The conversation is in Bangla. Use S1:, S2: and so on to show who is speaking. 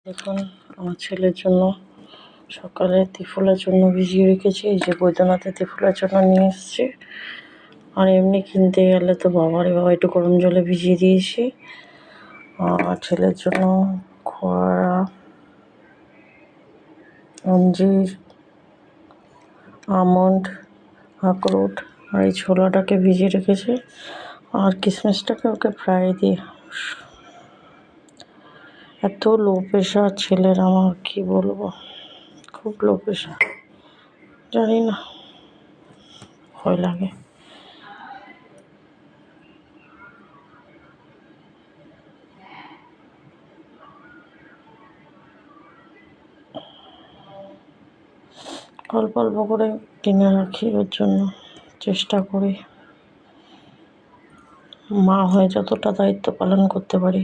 S1: দেখুন আমার ছেলের জন্য সকালে ত্রিফলার জন্য ভিজিয়ে রেখেছি। এই যে বৈদ্যনাথে ত্রিফলার জন্য নিয়ে এসেছি। আর এমনি কিনতে গেলে তো বাবারে বাবা একটু গরম জলে ভিজিয়ে দিয়েছি। আর ছেলের জন্য খোয়া, অঞ্জির, আমন্ড, আখরোট আর এই ছোলাটাকে ভিজিয়ে রেখেছি। আর কিশমিশটাকে ওকে ফ্রাই দিয়ে। এত লো প্রেশার ছেলের, আমার কি বলবো, খুব লো প্রেশার। জানি না, ভয় লাগে। অল্প অল্প করে কিনে রাখি ওর জন্য, চেষ্টা করি মা হয়ে যতটা দায়িত্ব পালন করতে পারি।